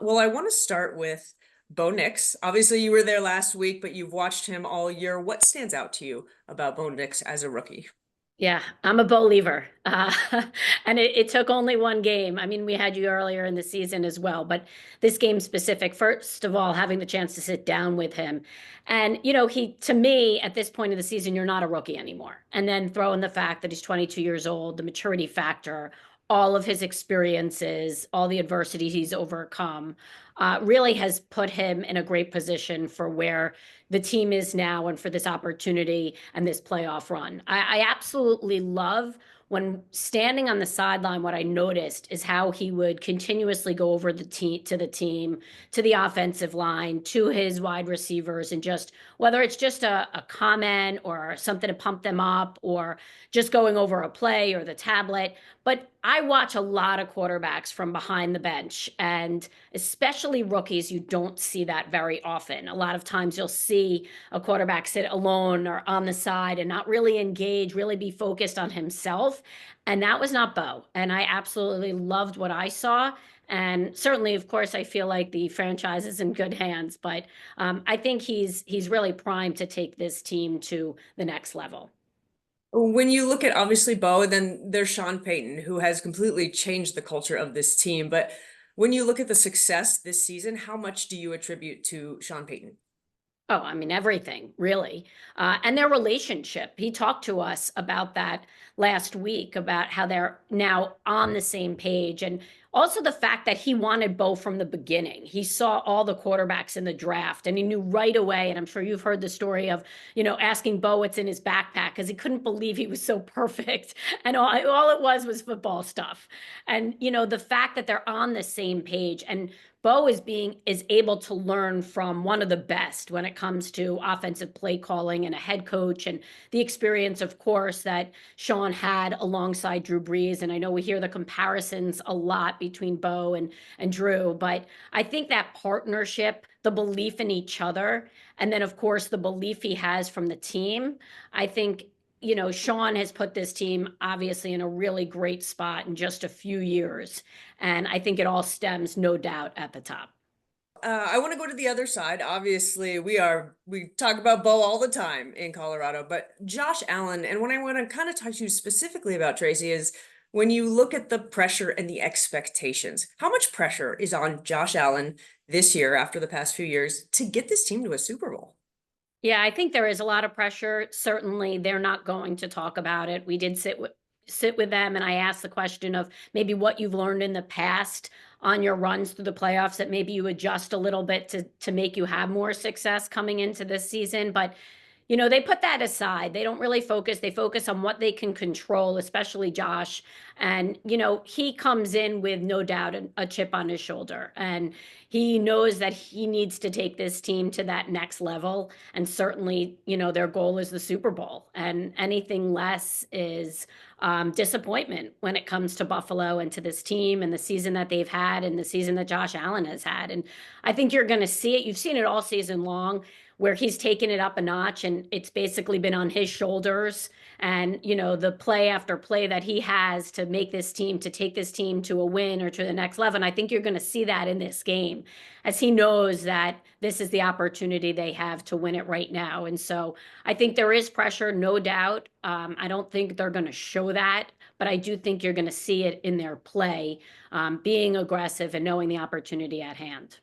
Well, I want to start with Bo Nix. Obviously, you were there last week, but you've watched him all year. What stands out to you about Bo Nix as a rookie? Yeah, I'm a BO-liever. And it took only one game. I mean, we had you earlier in the season as well, but this game specific, first of all, having the chance to sit down with him. And, to me, at this point of the season, you're not a rookie anymore. And then throw in the fact that he's 22 years old, the maturity factor, all of his experiences, all the adversity he's overcome, really has put him in a great position for where the team is now and for this opportunity and this playoff run. I absolutely love when standing on the sideline, what I noticed is how he would continuously go over the team, to the offensive line, to his wide receivers, and just whether it's just a comment or something to pump them up or just going over a play or the tablet. But I watch a lot of quarterbacks from behind the bench, and especially rookies, you don't see that very often. A lot of times you'll see a quarterback sit alone or on the side and not really engage, really be focused on himself. And that was not Bo. And I absolutely loved what I saw. And certainly, of course, I feel like the franchise is in good hands, but I think he's really primed to take this team to the next level. When you look at obviously Bo, then there's Sean Payton, who has completely changed the culture of this team. But when you look at the success this season, how much do you attribute to Sean Payton? Oh, I mean, everything, really. And their relationship. He talked to us about that last week, about how they're now on the same page. And also the fact that he wanted Bo from the beginning. He saw all the quarterbacks in the draft and he knew right away. And I'm sure you've heard the story of, asking Bo what's in his backpack because he couldn't believe he was so perfect. And all it was football stuff. And, the fact that they're on the same page and Bo is able to learn from one of the best when it comes to offensive play calling and a head coach and the experience, of course, that Sean had alongside Drew Brees. And I know we hear the comparisons a lot between Bo and Drew, but I think that partnership, the belief in each other, and then of course the belief he has from the team, I think Sean has put this team obviously in a really great spot in just a few years. And I think it all stems, no doubt, at the top. I want to go to the other side. Obviously, we talk about Bo all the time in Colorado, but Josh Allen, and what I want to kind of talk to you specifically about, Tracy, is when you look at the pressure and the expectations, how much pressure is on Josh Allen this year after the past few years to get this team to a Super Bowl? Yeah, I think there is a lot of pressure. Certainly, they're not going to talk about it. We did sit with them, and I asked the question of maybe what you've learned in the past on your runs through the playoffs that maybe you adjust a little bit to make you have more success coming into this season. But they put that aside. They don't really focus. They focus on what they can control, especially Josh. And, he comes in with no doubt a chip on his shoulder. And he knows that he needs to take this team to that next level. And certainly, their goal is the Super Bowl. And anything less is disappointment when it comes to Buffalo and to this team and the season that they've had and the season that Josh Allen has had. And I think you're going to see it. You've seen it all season long where he's taken it up a notch and it's basically been on his shoulders. And, the play after play that he has to make this team, to take this team to a win or to the next level. And I think you're going to see that in this game as he knows that this is the opportunity they have to win it right now. And so I think there is pressure, no doubt. I don't think they're going to show that, but I do think you're going to see it in their play, being aggressive and knowing the opportunity at hand.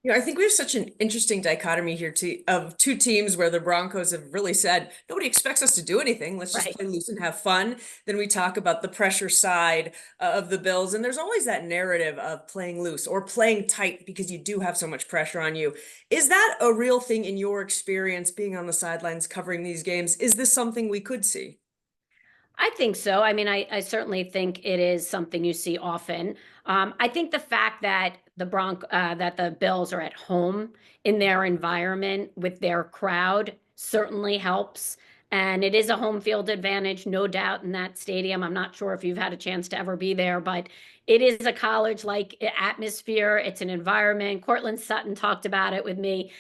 I think we have such an interesting dichotomy here of two teams where the Broncos have really said, nobody expects us to do anything. Let's just Right. play loose and have fun. Then we talk about the pressure side of the Bills. And there's always that narrative of playing loose or playing tight because you do have so much pressure on you. Is that a real thing in your experience being on the sidelines covering these games? Is this something we could see? I think so. I mean, I certainly think it is something you see often. I think the fact that that the Bills are at home in their environment with their crowd certainly helps. And it is a home field advantage, no doubt, in that stadium. I'm not sure if you've had a chance to ever be there, but it is a college-like atmosphere. It's an environment. Cortland Sutton talked about it with me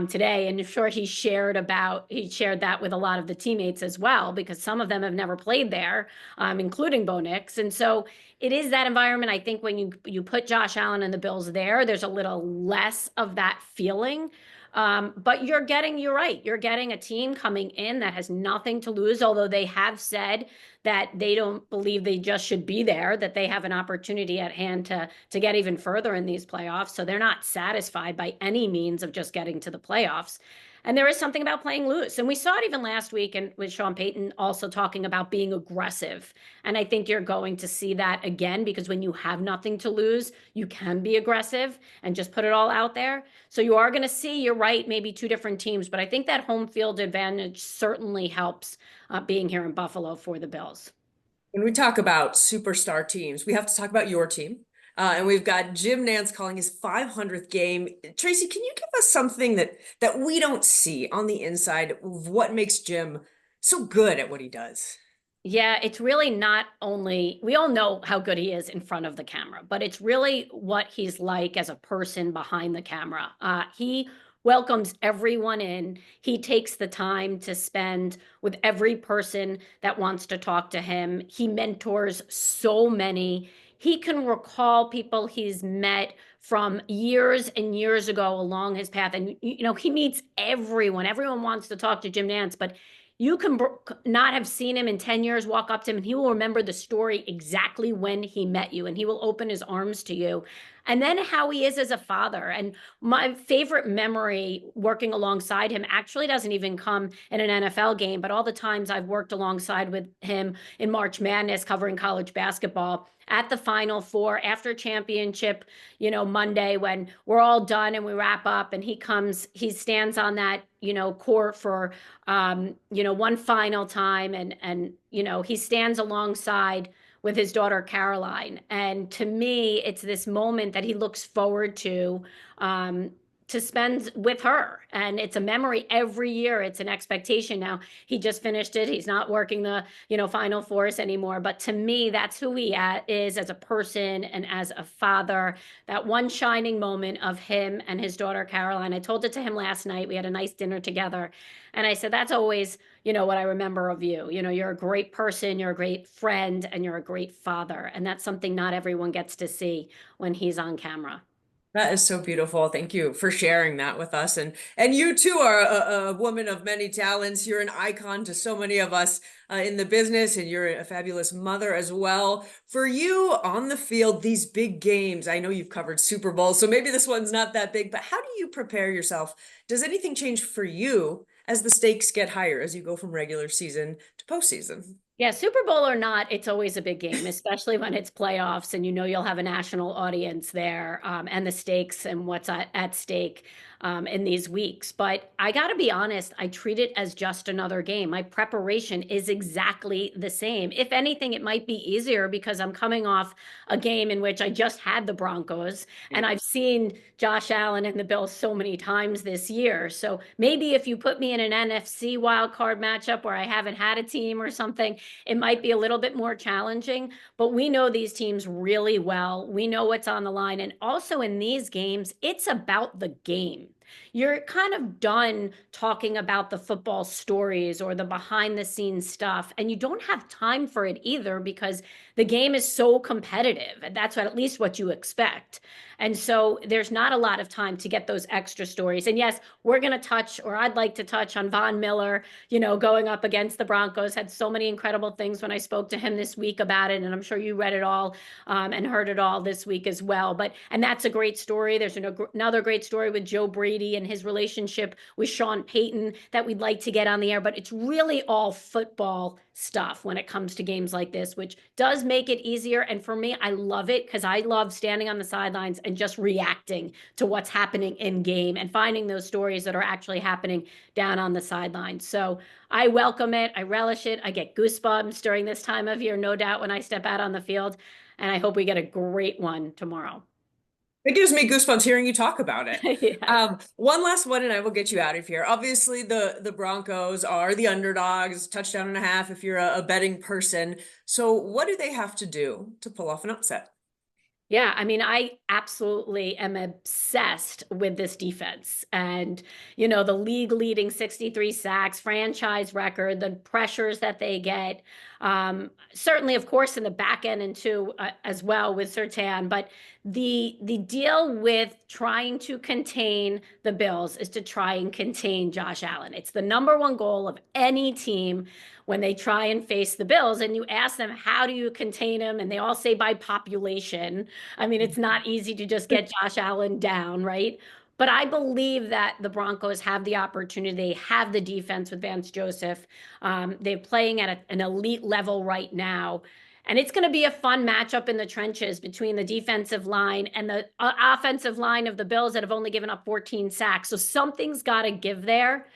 today, and I'm sure he shared that with a lot of the teammates as well, because some of them have never played there, including Bo Nix. And so it is that environment. I think when you put Josh Allen and the Bills there, there's a little less of that feeling. But you're right. You're getting a team coming in that has nothing to lose, although they have said that they don't believe they just should be there, that they have an opportunity at hand to get even further in these playoffs. So they're not satisfied by any means of just getting to the playoffs. And there is something about playing loose. And we saw it even last week and with Sean Payton also talking about being aggressive. And I think you're going to see that again, because when you have nothing to lose, you can be aggressive and just put it all out there. So you are going to see, you're right, maybe two different teams, but I think that home field advantage certainly helps being here in Buffalo for the Bills. When we talk about superstar teams, we have to talk about your team. And we've got Jim Nantz calling his 500th game. Tracy, can you give us something that we don't see on the inside of what makes Jim so good at what he does? Yeah, it's really not only, we all know how good he is in front of the camera, but it's really what he's like as a person behind the camera. He welcomes everyone in. He takes the time to spend with every person that wants to talk to him. He mentors so many. He can recall people he's met from years and years ago along his path. And, he meets everyone. Everyone wants to talk to Jim Nantz, but you can not have seen him in 10 years, walk up to him, and he will remember the story exactly when he met you, and he will open his arms to you. And then how he is as a father. And my favorite memory working alongside him actually doesn't even come in an NFL game, but all the times I've worked alongside with him in March Madness covering college basketball at the Final Four after championship, Monday when we're all done and we wrap up and he stands on that, court for, one final time and, he stands alongside with his daughter Caroline. And to me, it's this moment that he looks forward to spend with her. And it's a memory every year. It's an expectation now. He just finished it. He's not working the, Final Fours anymore. But to me, that's who he is as a person and as a father. That one shining moment of him and his daughter Caroline. I told it to him last night. We had a nice dinner together. And I said, that's always, what I remember of you. You're a great person, you're a great friend, and you're a great father. And that's something not everyone gets to see when he's on camera. That is so beautiful. Thank you for sharing that with us. And you too are a woman of many talents. You're an icon to so many of us in the business, and you're a fabulous mother as well. For you on the field, these big games, I know you've covered Super Bowl, so maybe this one's not that big, but how do you prepare yourself? Does anything change for you as the stakes get higher as you go from regular season to postseason? Yeah, Super Bowl or not, it's always a big game, especially when it's playoffs and you'll have a national audience there, and the stakes and what's at stake in these weeks. But I got to be honest, I treat it as just another game. My preparation is exactly the same. If anything, it might be easier because I'm coming off a game in which I just had the Broncos and I've seen Josh Allen and the Bills so many times this year. So maybe if you put me in an NFC wildcard matchup where I haven't had a team or something, it might be a little bit more challenging, but we know these teams really well. We know what's on the line. And also in these games, it's about the game. You're kind of done talking about the football stories or the behind the scenes stuff, and you don't have time for it either because the game is so competitive, and that's at least what you expect. And so there's not a lot of time to get those extra stories. And yes, we're going to touch, or I'd like to touch on Von Miller, going up against the Broncos. Had so many incredible things when I spoke to him this week about it. And I'm sure you read it all and heard it all this week as well. And that's a great story. There's another great story with Joe Brady and his relationship with Sean Payton that we'd like to get on the air. But it's really all football stuff when it comes to games like this, which does make it easier. And for me, I love it because I love standing on the sidelines and just reacting to what's happening in game and finding those stories that are actually happening down on the sidelines. So I welcome it. I relish it. I get goosebumps during this time of year, no doubt, when I step out on the field. And I hope we get a great one tomorrow. It gives me goosebumps hearing you talk about it. Yeah. One last one, and I will get you out of here. Obviously, the Broncos are the underdogs, touchdown and a half if you're a betting person. So what do they have to do to pull off an upset? Yeah, I mean, I absolutely am obsessed with this defense. And, the league leading 63 sacks, franchise record, the pressures that they get. Certainly, of course, in the back end and too, as well with Sertan. But the deal with trying to contain the Bills is to try and contain Josh Allen. It's the number one goal of any team when they try and face the Bills. And you ask them, how do you contain him? And they all say by population. I mean, it's not easy to just get Josh Allen down, right? But I believe that the Broncos have the opportunity. They have the defense with Vance Joseph. They're playing at an elite level right now. And it's going to be a fun matchup in the trenches between the defensive line and the offensive line of the Bills that have only given up 14 sacks. So something's got to give there.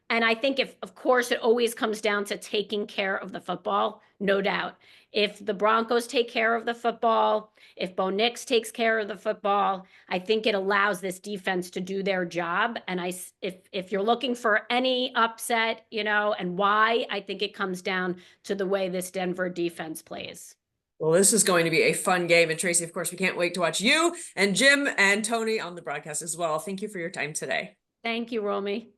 And I think if, of course, it always comes down to taking care of the football, no doubt. If the Broncos take care of the football, if Bo Nix takes care of the football, I think it allows this defense to do their job. And if you're looking for any upset, and why, I think it comes down to the way this Denver defense plays. Well, this is going to be a fun game. And Tracy, of course, we can't wait to watch you and Jim and Tony on the broadcast as well. Thank you for your time today. Thank you, Romy.